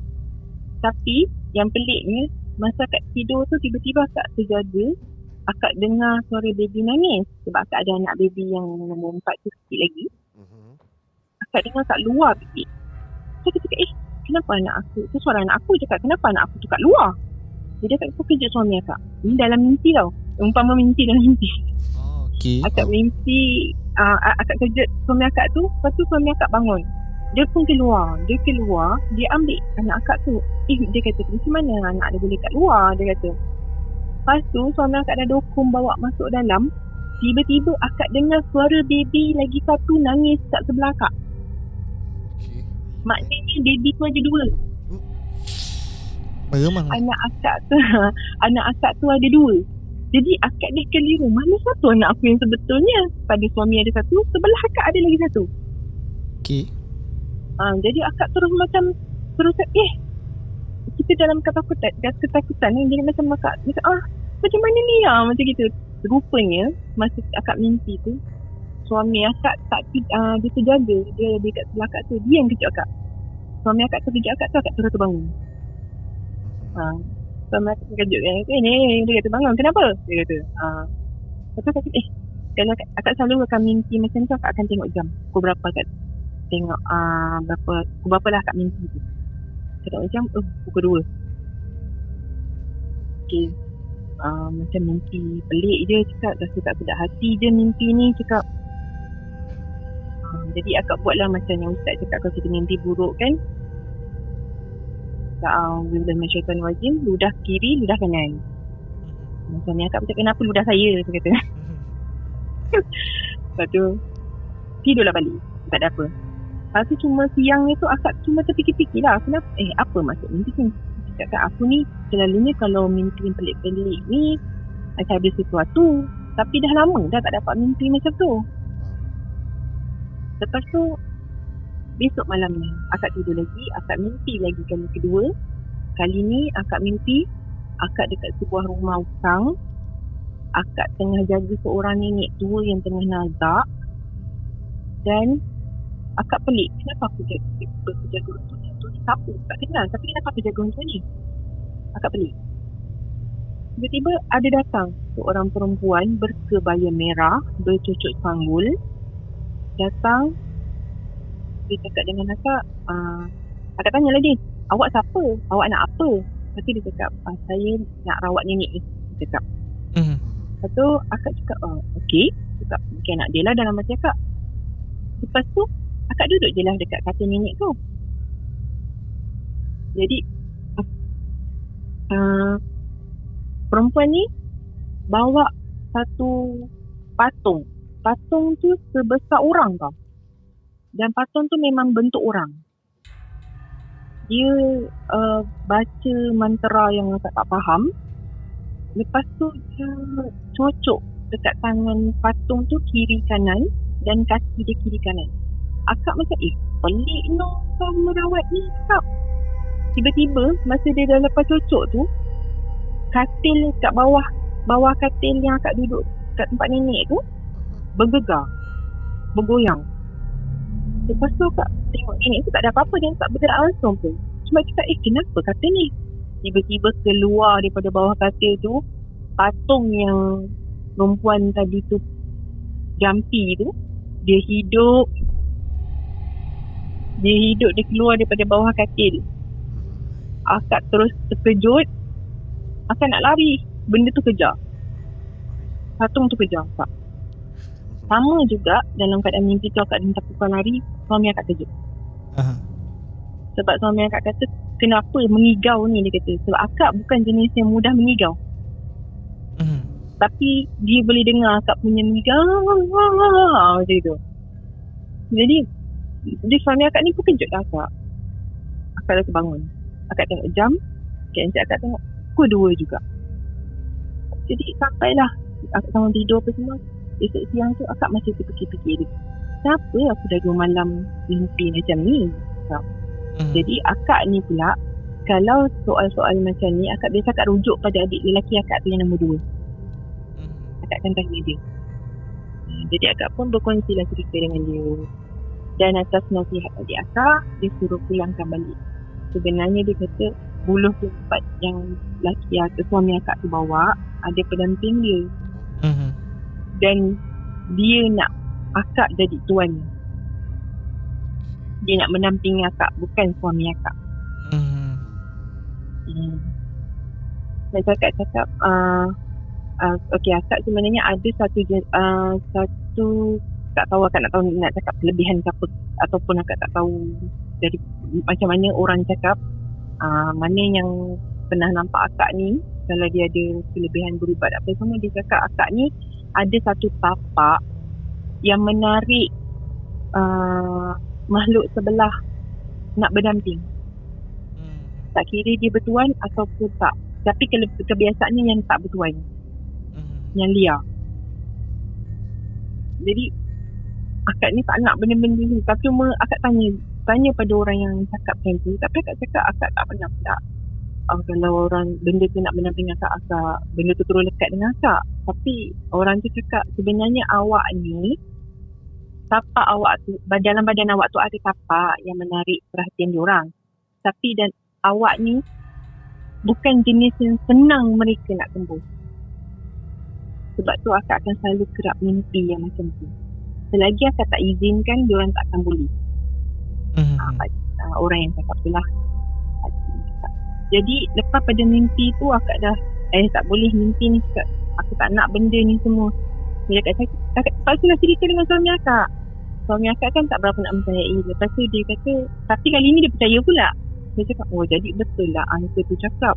Tapi yang peliknya, masa akak tidur tu tiba-tiba akak terjaga, akak dengar suara baby nangis. Sebab akak ada anak baby yang nombor 4 tu sikit lagi. Akak dengar kat luar sikit. So aku cakap, kenapa anak aku tu, suara anak aku. Cakap, kenapa anak aku tu kat luar? Jadi akak kejut suami akak. Ini dalam mimpi tau, umpama mimpi dalam mimpi. Akak mimpi, akak kejut suami akak tu. Lepas tu suami akak bangun. Dia pun keluar, dia ambil anak akak tu. Dia kata, macam mana anak dia boleh kat luar? Dia kata. Lepas tu suami akak dah dokong bawa masuk dalam. Tiba-tiba akak dengar suara baby lagi satu nangis kat sebelah akak. Maknanya baby tu ada 2.
Meremang.
Anak akak tu ada 2. Jadi akak dah keliru, mana satu anak aku yang sebetulnya. Pada suami ada satu, sebelah akak ada lagi satu. Jadi akak terus kita dalam ketakutan ni. Jadi macam akak macam mana ni macam gitu. Rupanya masa akak mimpi tu, suami akak dia terjaga, dia dekat sebelah akak tu, dia yang kejut akak. Suami akak terkejut akak tu, akak terus terbangun. Suami akak terkejut kan, dia kata bangun, kenapa? Dia kata lepas tu akak Kalau akak selalu akan mimpi macam tu, akak akan tengok jam. Pukul berapa akak tengok pukul berapa lah akak mimpi tu. Tengok jam, pukul 2. Okay. Macam mimpi pelik je cakap, rasa tak sedap hati je mimpi ni cakap. Jadi akak buatlah macam yang ustaz cakap, kalau kita mimpi buruk kan, Ta'awudhu minasyaitanir rajim, ludah kiri, ludah kanan. Macam ni akak macam, kenapa ludah saya, dia kata. Lepas tu tidurlah balik, tak ada apa. Lepas tu cuma siang ni tu akak cuma terfikir-fikir lah, kenapa, apa maksud mimpi ni. Cakap aku ni selalunya kalau mimpi pelik-pelik ni macam ada sesuatu, tapi dah lama dah tak dapat mimpi macam tu. Lepas tu besok malam ni akak tidur lagi, akak mimpi lagi kali kedua. Kali ni akak mimpi akak dekat sebuah rumah usang. Akak tengah jaga seorang nenek tua yang tengah nazak. Dan akak pelik, kenapa aku jaga untuk ni? Siapa? Tak kenal, tapi kenapa aku jaga untuk ni? Akak pelik. Tiba-tiba ada datang seorang perempuan berkebaya merah, bercucuk sanggul. Datang, dia cakap dengan akak, akak tanyalah dia, awak siapa? Awak nak apa? Lepas tu dia cakap, saya nak rawat nenek ni. Dia cakap. Lepas tu akak cakap, okey. Cakap, okey nak dia lah dalam hati akak. Lepas tu, akak duduk je lah dekat katil nenek tu. Jadi, perempuan ni bawa satu patung. Patung tu sebesar orang tau. Dan patung tu memang bentuk orang. Dia baca mantra yang akak tak faham. Lepas tu dia cocok dekat tangan patung tu kiri kanan dan kaki dia kiri kanan. Akak macam pelik no kau merawat ni kak. Tiba-tiba masa dia dah lepas cocok tu, katil kat bawah katil yang akak duduk kat tempat nenek tu bergegar, bergoyang. Lepas tu akak tengok nenek tu tak ada apa-apa, dia tak bergerak langsung pun. Cuma cakap, kenapa katil ni? Tiba-tiba keluar daripada bawah katil tu patung yang perempuan tadi tu jampi tu. Dia hidup, dia keluar daripada bawah katil. Akak terus terkejut. Akak nak lari, benda tu kejar, patung tu kejar akak. Sama juga dalam keadaan mimpi tu akak minta pukul lari, suami akak kejut. Sebab suami akak kata, kenapa mengigau ni, dia kata. Sebab akak bukan jenis yang mudah mengigau. Tapi dia boleh dengar akak punya mengigau macam tu. Jadi dia suami akak ni pun kejut lah akak. Akak dah terbangun. Akak tengok jam, encik akak tengok pukul 2 juga. Jadi sampailah akak sama tidur apa semua. Esok siang tu akak masih terfikir-fikir dia, kenapa aku dah 2 malam mimpi macam ni. Jadi akak ni pula, kalau soal-soal macam ni, akak biasa akak rujuk pada adik lelaki akak tu yang nombor 2. Akak akan tanya dia. Jadi akak pun berkongsilah cerita dengan dia. Dan atas nasihat adik akak, dia suruh pulangkan balik. Sebenarnya dia kata buluh tempat yang lelaki atau suami akak tu bawa ada pendamping dia. Dan dia nak akak jadi tuan. Dia nak mendampingi akak, bukan suami akak. Macam akak cakap, okey, akak sebenarnya ada satu tak tahu, akak nak cakap kelebihan ke apa, ataupun akak tak tahu dari macam mana orang cakap, mana yang pernah nampak akak ni, kalau dia ada kelebihan berubat apa semua, dia cakap akak ni ada satu tapak yang menarik makhluk sebelah nak berdamping. Tak kira dia bertuan ataupun tak, tapi kebiasaannya yang tak bertuan, yang liar. Jadi akak ni tak nak benda-benda ni, tapi cuma akak tanya pada orang yang cakap macam tu. Tapi akak cakap akak tak pernah pula kalau orang benda tu nak mendamping akak, benda tu terus lekat dengan akak. Tapi orang tu cakap sebenarnya awak ni, tapak awak tu, dalam badan awak tu ada tapak yang menarik perhatian diorang. Tapi dan awak ni bukan jenis yang senang mereka nak tembus. Sebab tu akak akan selalu kerap mimpi yang macam tu. Selagi akak tak izinkan, diorang tak akan boleh. Orang yang cakap tu lah. Jadi lepas pada mimpi tu akak dah tak boleh mimpi ni, aku tak nak benda ni semua. Dia kata, akak terpaksalah cerita dengan suami akak. Suami akak kan tak berapa nak mempercayai. Lepas tu dia kata, tapi kali ni dia percaya pula. Dia cakap, oh jadi betul lah angka tu cakap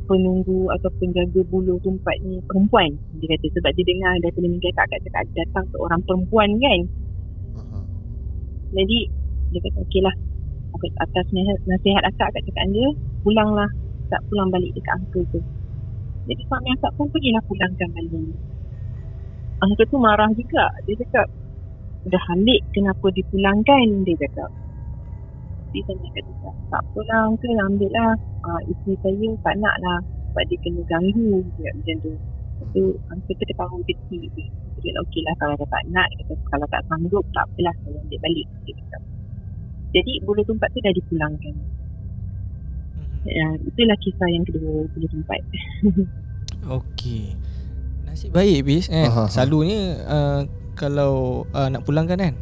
penunggu atau penjaga buluh tumpat ni perempuan. Dia kata sebab dia dengar daripada mimpi akak cakap datang seorang perempuan kan. Jadi dia kata okey lah, atas nasihat akak cakap dia, pulanglah, tak pulang balik dekat angka tu. Jadi suami akak pun pergilah pulangkan balik. Angka tu marah juga. Dia cakap, dah halik kenapa dipulangkan, dia cakap. Tapi saya kata, tak apalah angka, ambil lah. Isteri saya tak nak lah sebab dia kena ganggu macam tu. Lepas tu angka tu ketawa kecil. Dia kata okey lah kalau dia tak nak, dia kata, kalau tak sanggup tak apalah, saya ambil balik, dia kata. Jadi bulu tumpat tu dah dipulangkan. Itulah kisah yang kedua, bulu tumpat.
Okey. Nasib baik Bis kan. Selalunya kalau nak pulangkan kan,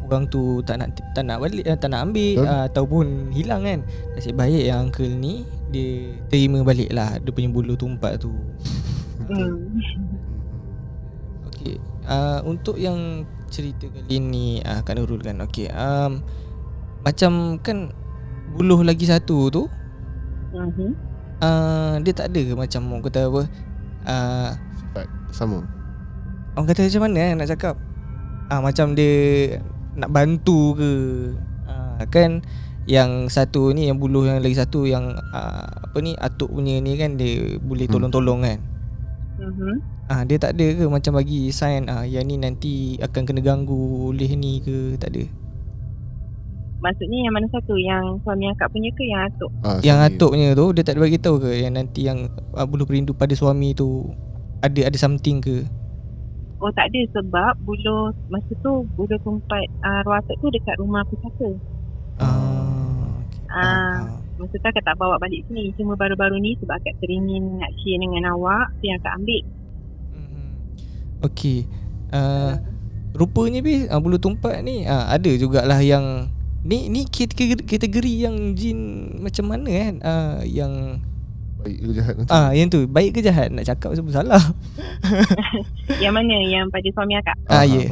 orang tu tak nak balik, tak nak ambil ataupun hilang kan. Nasib baik yang uncle ni dia terima balik lah dia punya bulu tumpat tu. Okey. Untuk yang cerita kali ni Kak Nurul kan. Okey. Macam kan buluh lagi satu tu, dia tak ada ke macam orang kata apa,
sifat sama.
orang kata macam mana nak cakap, macam dia nak bantu ke, kan yang satu ni, yang buluh yang lagi satu yang apa ni, atuk punya ni kan, dia boleh tolong-tolong kan. Dia tak ada ke macam bagi sign yang ni nanti akan kena ganggu oleh ni ke, tak ada?
Maksudnya yang mana satu? Yang suami akak punya ke yang atuk?
Yang atuk punya tu dia tak ada bagi tahu ke yang nanti yang buluh perindu pada suami tu ada something ke?
Oh tak ada, sebab buluh masa tu buluh tumpat arwah atuk tu dekat rumah pusaka. Masa tu akak tak bawa balik sini. Cuma baru-baru ni sebab akak teringin nak share dengan awak, tu yang akak ambil.
Okey. Rupanya buluh tumpat ni ada jugalah yang ni kategori yang jin macam mana kan, yang
baik ke jahat nanti.
Yang tu baik ke jahat nak cakap sebab salah.
Yang mana? Yang pada suami akak?
Ya.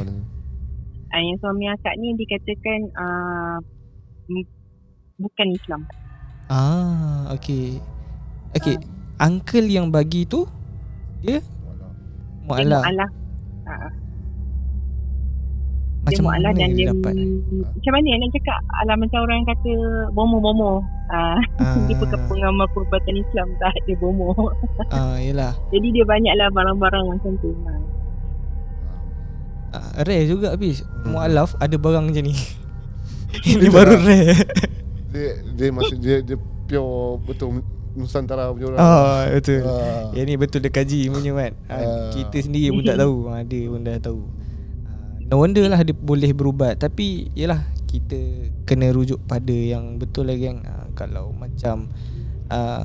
Yang suami akak ni dikatakan bukan Islam.
Okey. Uncle yang bagi tu dia mu'alaf. Macam
dia
mana
dan
dia
dia
dapat?
Macam mana nak cakap, macam orang kata bomo-bomo. Dia pengamal perubatan Islam, tak ada bomo.
Yelah.
Jadi dia banyaklah barang-barang macam tu.
Rare juga habis mu'alaf ada barang macam ni. Ini baru rare.
Dia maksud dia pure betul Nusantara punya orang.
Betul. Yang ni betul dia kaji punya kan. Kita sendiri pun tak tahu. Dia pun dah tahu. No wonder lah dia boleh berubat. Tapi yelah, kita kena rujuk pada yang betul lagi kan. Kalau macam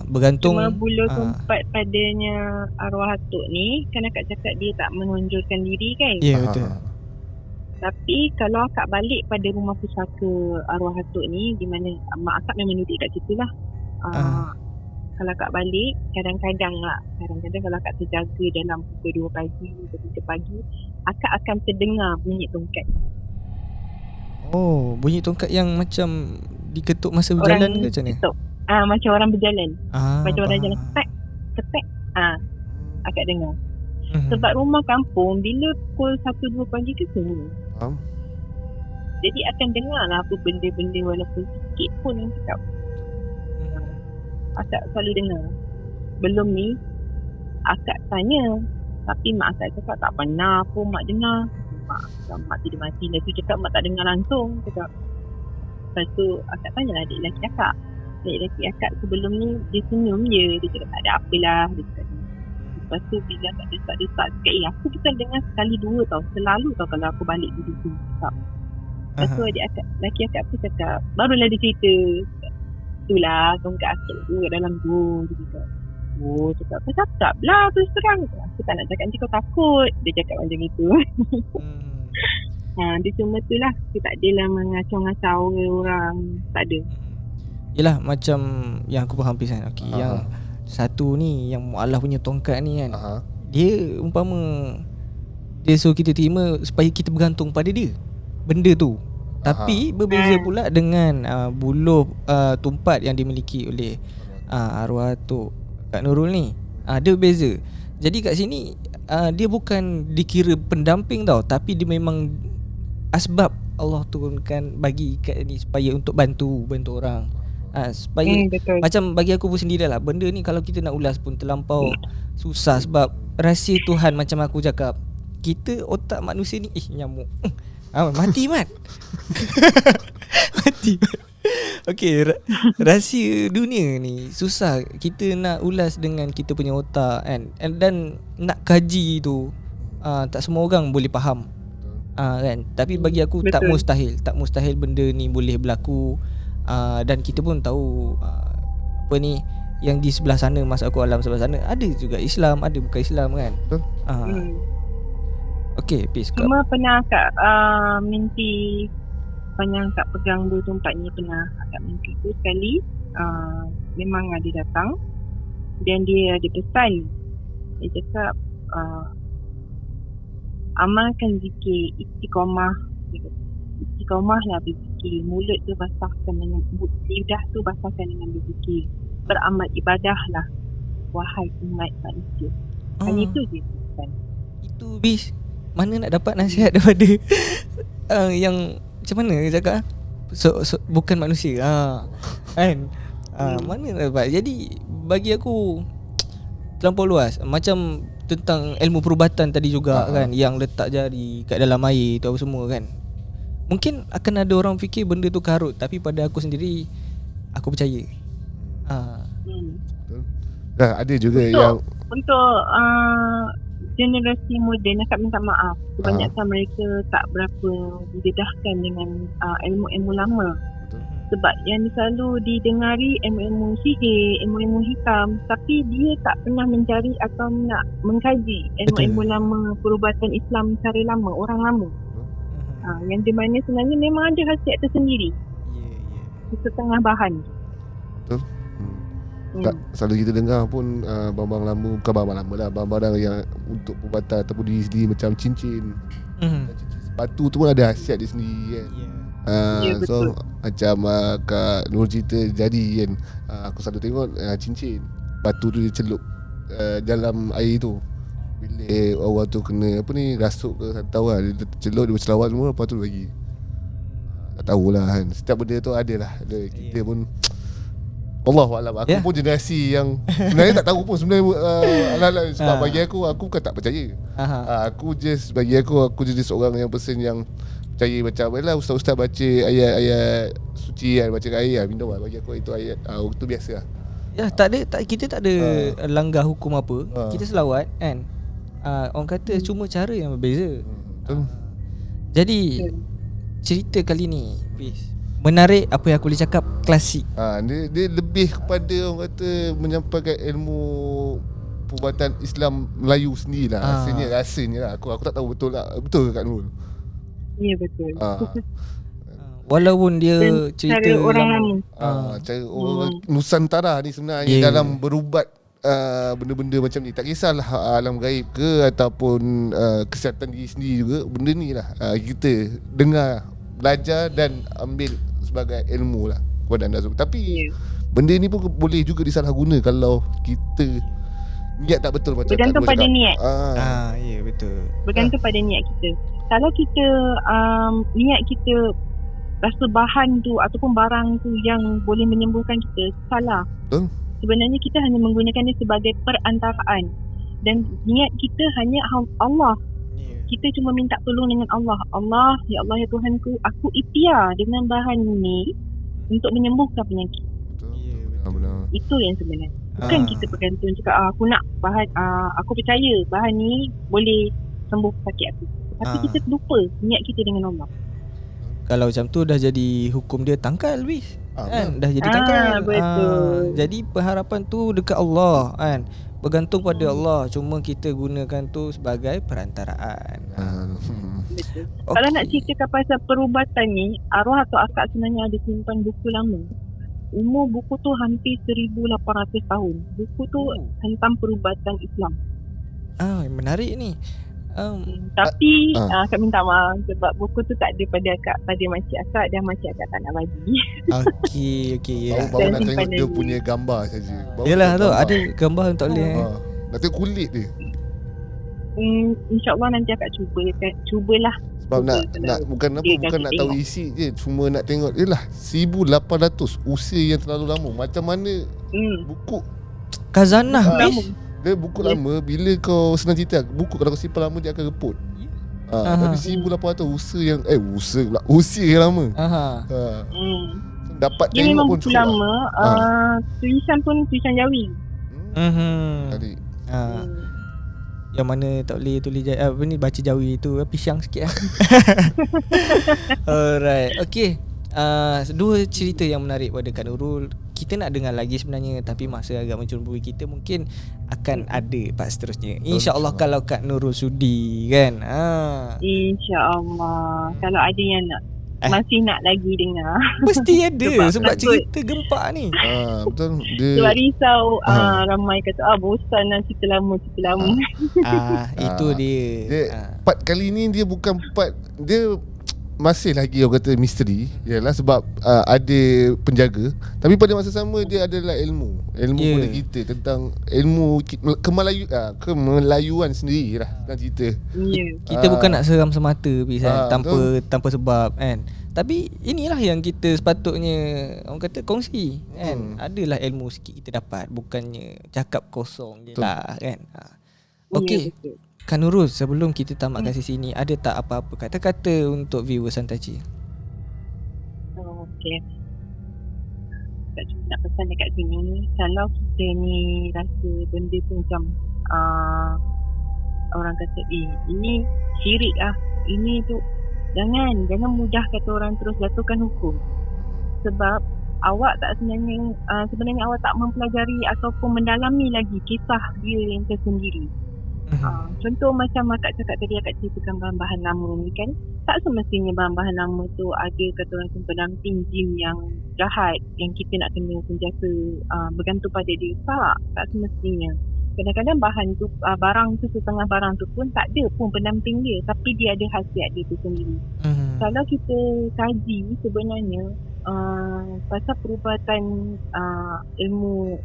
bergantung.
Cuma buluh tumpat padanya arwah atuk ni, kan akak cakap dia tak menonjolkan diri kan.
Ya, betul.
Tapi kalau akak balik pada rumah pusaka arwah atuk ni, di mana mak akak memang duduk kat situ lah. Kalau akak balik, kadang-kadang kalau akak terjaga dalam pukul 2 pagi atau 3 pagi, akak akan terdengar bunyi tongkat.
Oh, bunyi tongkat yang macam diketuk masa berjalan ke macam ni?
Macam orang berjalan. Macam orang jalan ketek. Akak dengar. Sebab rumah kampung bila pukul 1-2 pagi ke sunyi. Jadi akan dengar lah apa benda-benda walaupun sikit pun yang cakap. Akak selalu dengar. Belum ni akak tanya, tapi mak akak cakap tak pernah pun mak dengar. Mak tidur mati. Lepas tu cakap mak tak dengar langsung, cakap. Lepas tu akak tanya lah adik lelaki akak. Adik lelaki akak sebelum ni dia senyum je. Dia cakap tak ada apalah, dia cakap. Lepas tu bila akak desak-desak cakap, aku bukan dengar sekali dua tau. Selalu tau kalau aku balik duduk sini, cakap. Lepas tu adik akak, lelaki akak pun cakap, barulah dia cerita. Itulah tongkat akak tu dalam gua, dia cakap. Oh, cakap lah terus terang. Aku aku tak nak cakap nanti kau takut. Dia cakap macam itu. Dia cuma tu lah. Dia tak adalah mengacau-ngacau orang. Tak ada.
Yelah macam yang aku faham Fiz kan. Okay, yang satu ni, yang Allah punya tongkat ni kan, dia umpama dia suruh kita terima supaya kita bergantung pada dia, benda tu. Tapi berbeza pula dengan buluh tumpat yang dimiliki oleh arwah Atuk Kak Nurul ni. Dia berbeza. Jadi kat sini dia bukan dikira pendamping tau, tapi dia memang asbab Allah turunkan bagi kat ni supaya untuk bantu orang. Supaya macam bagi aku pun sendirilah, benda ni kalau kita nak ulas pun terlampau susah. Sebab rahsia Tuhan macam aku cakap, kita otak manusia ni nyamuk mati mat. Mati. Okey, rahsia dunia ni susah kita nak ulas dengan kita punya otak kan. Dan nak kaji tu tak semua orang boleh faham. Kan. Tapi bagi aku tak mustahil benda ni boleh berlaku. Dan kita pun tahu apa ni, yang di sebelah sana, masa aku alam sebelah sana, ada juga Islam, ada bukan Islam kan. Okey, Fiz.
Cuma pernah Kak mimpi panjang Kak pegang dua tumpat ni, pernah Kak mimpi tu sekali. Memang ada datang dan dia ada pesan. Dia cakap amalkan zikir istiqamah. Istiqamah lah berzikir. Mulut tu basahkan dengan, lidah tu basahkan dengan berzikir. Beramal ibadah lah, wahai umat manusia. Hanya itu je pesan.
Itu bis. Mana nak dapat nasihat daripada yang macam mana dia cakap bukan manusia kan. Mana nak dapat. Jadi bagi aku terlampau luas. Macam tentang ilmu perubatan tadi juga kan, yang letak jari kat dalam air tu apa semua kan. Mungkin akan ada orang fikir benda tu karut, tapi pada aku sendiri aku percaya.
Ada juga yang
untuk generasi moden, nak minta maaf, kebanyakan mereka tak berapa didedahkan dengan ilmu-ilmu lama. Sebab yang selalu didengari ilmu-ilmu sihir, ilmu-ilmu hitam, tapi dia tak pernah mencari atau nak mengkaji ilmu-ilmu lama, perubatan Islam cara lama, orang lama. Yang di mana sebenarnya memang ada khasiat tersendiri. Setengah bahan.
Betul. Tak, selalu kita dengar pun barang-barang lama, bukan barang lama lah, barang-barang yang untuk perubatan ataupun diri sendiri, macam cincin, sepatu tu pun ada khasiat dia sendiri kan. So macam Kak Nur cerita jadi kan, aku selalu tengok cincin, batu tu dia celup dalam air tu. Bila orang tu kena apa ni, rasuk ke tak tahu lah, dia celup, dia berselawat semua, lepas tu bagi. Tak tahulah kan, setiap benda tu ada lah. Kita pun Allahualam. Aku pun generasi yang sebenarnya tak tahu pun sebenarnya ala-ala. Sebab bagi aku bukan tak percaya. Aku just, bagi aku jadi seorang yang person yang percaya macam lah, ustaz-ustaz baca ayat-ayat suci kan, baca ayat minum lah. Bagi aku itu ayat itu biasa lah.
Ya, kita tak ada langgar hukum apa. Kita selawat kan. Orang kata cuma cara yang berbeza. Jadi cerita kali ni Fiz, menarik, apa yang aku boleh cakap, klasik.
Dia lebih kepada orang kata menyampaikan ilmu perubatan Islam Melayu sendirilah. Rasanya lah. Aku tak tahu betul ke Kak Nurul?
Ya, betul.
Walaupun dia cerita
cara orang lama.
Cara orang Nusantara ni sebenarnya dalam berubat benda-benda macam ni. Tak kisahlah alam gaib ke ataupun kesihatan diri sendiri juga. Benda ni lah kita dengar, belajar dan ambil sebagai ilmu lah kepada anda semua. Tapi benda ni pun boleh juga disalahguna kalau kita niat tak betul macam
bergantung pada niat.
Ya, betul.
Bergantung pada niat kita. Kalau kita niat kita rasa bahan tu ataupun barang tu yang boleh menyembuhkan kita, salah. Sebenarnya kita hanya menggunakan dia sebagai perantaraan, dan niat kita hanya Allah. Kita cuma minta tolong dengan Allah. Allah, ya Allah, ya Tuhanku, aku ikhtiar dengan bahan ni untuk menyembuhkan penyakit.
Benar.
Itu yang sebenarnya. Bukan kita bergantung cakap aku nak bahan, aku percaya bahan ni boleh sembuh sakit aku. Tapi kita lupa niat kita dengan Allah.
Kalau macam tu dah jadi hukum dia tangkal wis. Kan? Dah jadi
Ah,
tangkal.
betul.
Jadi pengharapan tu dekat Allah kan. Bergantung pada Allah. Cuma kita gunakan tu sebagai perantaraan.
Betul.
Okey.
Kalau nak ceritakan pasal perubatan ni, arwah atau akak sebenarnya ada simpan buku lama. Umur buku tu hampir 1800 tahun. Buku tu tentang perubatan Islam.
Menarik ni.
Tapi akak minta maaf sebab buku tu tak ada pada akak, pada makcik akak, dan makcik akak tak nak bagi.
Okey, yelah.
Baru nak
Dan
tengok
simpan
dia
lagi.
punya gambar saja. Baru
Yelah
tengok
tu
gambar.
ada gambar yang tak boleh.
Nak tengok kulit dia.
InsyaAllah nanti akak cubalah.
Sebab nak
Betul.
bukan apa,
Dia
bukan
kasi
nak tahu
tengok.
isi je, cuma nak tengok. Yelah, 1800, usia yang terlalu lama. Macam mana buku
Khazanah
Lama.
bis.
dia buku lama, bila kau senang cerita, buku kalau kau simpan lama dia akan reput. Tapi 1800 usia yang lama. Dapat
Dia
tengok
memang
pun
buku
cukup lah.
lama. Tulisan pun tulisan Jawi.
Tadi.
Yang mana tak boleh tulis apa ni, baca Jawi tu pisang sikit lah. Alright. Okay, dua cerita yang menarik pada Kak Nurul. Kita nak dengar lagi sebenarnya, tapi masa agak mencumpui kita, mungkin akan ada part seterusnya, InsyaAllah, kalau Kak Nurul sudi kan.
InsyaAllah. Kalau ada yang nak masih nak lagi dengar.
Mesti ada sebab
takut.
cerita gempak ni.
Betul. Dia
Sebab risau ramai kata bosan lah cerita lama.
Itu dia.
Dia part kali ni dia bukan part, dia masih lagi orang kata misteri. Yalah sebab ada penjaga, tapi pada masa sama dia adalah ilmu pada kita tentang ilmu kemelayuan sendiri lah dalam cerita.
Kita bukan nak seram semata kan, tanpa
betul.
sebab kan. Tapi inilah yang kita sepatutnya orang kata kongsi kan. Adalah ilmu sikit kita dapat, bukannya cakap kosong je lah kan. Okey. Kak Nurul, sebelum kita tamatkan sesi ni, ada tak apa-apa kata-kata untuk viewers Santaci?
Okey. Tak cuma nak pesan dekat sini, kalau kita ni rasa benda tu macam orang kata ini syirik lah, ini tu, jangan mudah kata orang terus jatuhkan hukum. Sebab awak tak sebenarnya awak tak mempelajari ataupun mendalami lagi kisah dia yang tersendiri. Contoh macam akak cakap tadi, akak ceritakan bahan-bahan lama ni kan, tak semestinya bahan-bahan lama tu ada kata orang tu pendamping jin yang jahat yang kita nak kena senjata bergantung pada dia. Tak semestinya. Kadang-kadang bahan tu barang tu, setengah barang tu pun tak ada pun pendamping dia, tapi dia ada khasiat dia tu sendiri. Kalau kita kaji sebenarnya pasal perubatan ilmu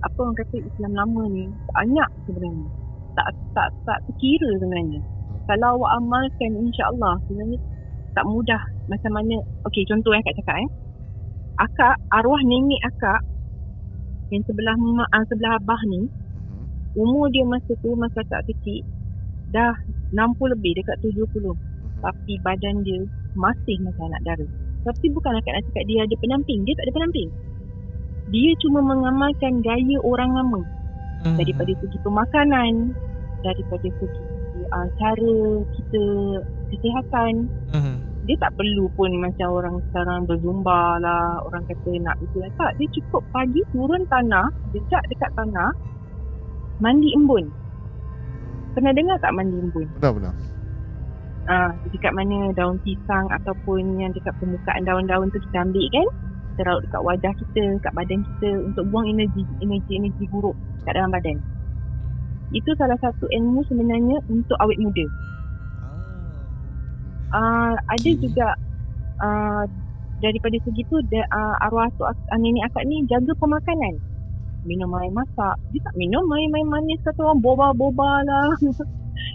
apa orang kata Islam lama ni banyak sebenarnya. Tak terkira sebenarnya. Kalau awak amalkan, insya-Allah sebenarnya tak mudah. Macam mana, okey, contoh yang akak cakap akak, arwah nenek akak yang sebelah abah ni, umur dia masa tu, masa akak kecil dah 60 lebih, dekat 70. Tapi badan dia masih macam anak dara. Tapi bukan akak nak cakap dia ada pendamping. Dia tak ada pendamping. Dia cuma mengamalkan gaya orang lama. Daripada segi pemakanan, daripada segi cara kita kesihatan. Dia tak perlu pun macam orang sekarang berzumba lah, orang kata nak itu lah. Tak, dia cukup pagi turun tanah, jejak dekat tanah, mandi embun. Pernah dengar tak mandi embun?
Benar.
Dekat mana daun pisang ataupun yang dekat permukaan daun-daun tu kita ambil kan, kita raut dekat wajah kita, kat badan kita untuk buang energi buruk kat dalam badan. Itu salah satu ilmu sebenarnya untuk awet muda. Ada juga daripada segi tu arwah nenek akak ni jaga pemakanan. Minum air masak. Dia tak minum air manis kata orang boba-boba lah.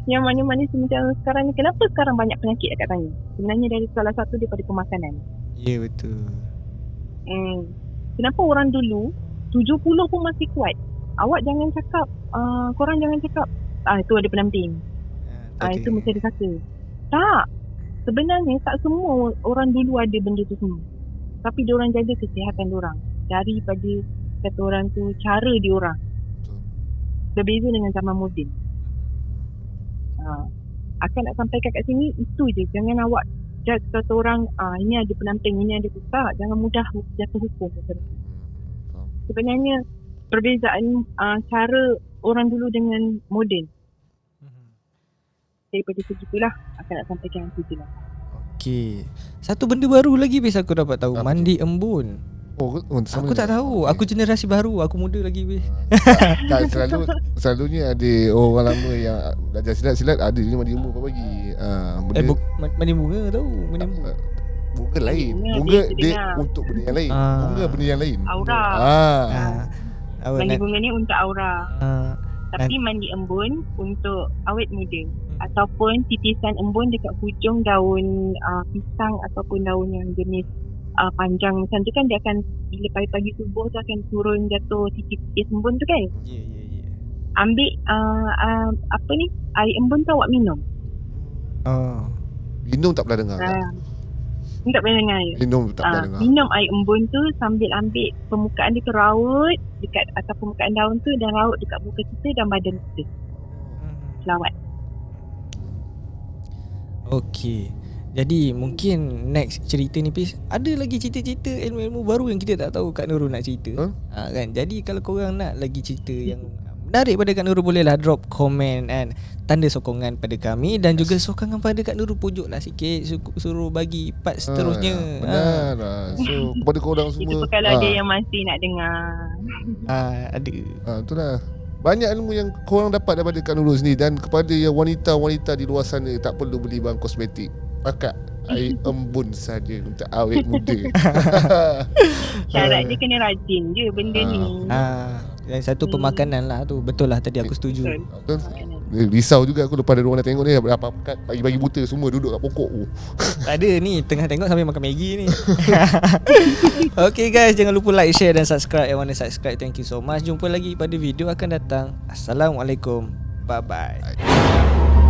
Yang manis-manis macam sekarang ni. Kenapa sekarang banyak penyakit dekat tanya? Sebenarnya dari salah satu daripada pemakanan.
Ya, betul.
Kenapa orang dulu 70 pun masih kuat? Awak jangan cakap, korang jangan cakap itu ada pendamping. Itu mesti ada saka. Tak. Sebenarnya tak semua orang dulu ada benda tu semua. Tapi diorang jaga kesihatan diorang. Daripada kata orang tu cara diorang. Berbeza dengan zaman moden. Akan nak sampaikan kat sini itu je. Jangan awak judge kata orang ini ada penamping, ini ada tak, jangan mudah jatuh hukum. Sebenarnya perbezaan cara orang dulu dengan moden. Daripada segitulah akan nak sampaikan itu lah.
Okey. Satu benda baru lagi bis aku dapat tahu,
Apa
mandi embun.
sama
Aku tak tahu. Aku generasi baru, aku muda lagi bis.
tak, selalunya ada orang lama yang belajar silat ada je mandi embun kau bagi.
Mandi bunga tahu, mandi bunga.
Bunga lain.
Bunga
Bunga
dia
dia
dengar.
untuk benda yang lain. Bunga benda yang lain.
Aura.
Awak
Mandi
nak
bunga ni untuk aura. Tapi mandi embun untuk awet muda. Ataupun titisan embun dekat hujung daun pisang ataupun daun yang jenis panjang macam tu kan, dia akan bila pagi-pagi subuh tu akan turun jatuh titis embun tu kan.
Ya.
Ambil apa ni, air embun tu awak minum.
Minum tak pernah dengar.
Tak pernah dengar ya?
Minum tak pernah dengar.
Minum air embun tu sambil ambil permukaan dia tu raut dekat atas permukaan daun tu dan raut dekat muka kita dan badan kita. Selawat.
Okey. Jadi mungkin next cerita ni Pis, ada lagi cerita-cerita ilmu-ilmu baru yang kita tak tahu Kak Nurul nak cerita. Kan. Jadi kalau korang nak lagi cerita yang menarik pada Kak Nurul, bolehlah drop komen kan, tanda sokongan pada kami dan juga sokongan pada Kak Nurul, pojoklah sikit, suruh bagi part seterusnya.
Benar. So kepada korang semua,
Itu kalau ada yang masih nak dengar.
Ada.
Itulah. Banyak ilmu yang korang dapat daripada Kak Nurul sendiri. Dan kepada yang wanita-wanita di luar sana, tak perlu beli barang kosmetik, pakai air embun saja untuk awet muda.
Syarat dia kena rajin je benda ni.
Dan satu pemakanan lah tu. Betul lah, tadi aku setuju.
Betul. Risau juga aku lepas ada orang nak tengok ni, berapa pekat pagi-pagi buta semua duduk kat pokok.
Tak ada ni, tengah tengok sambil makan Maggi ni. Okay guys, jangan lupa like, share dan subscribe. Yang mana subscribe, thank you so much. Jumpa lagi pada video akan datang. Assalamualaikum. Bye bye.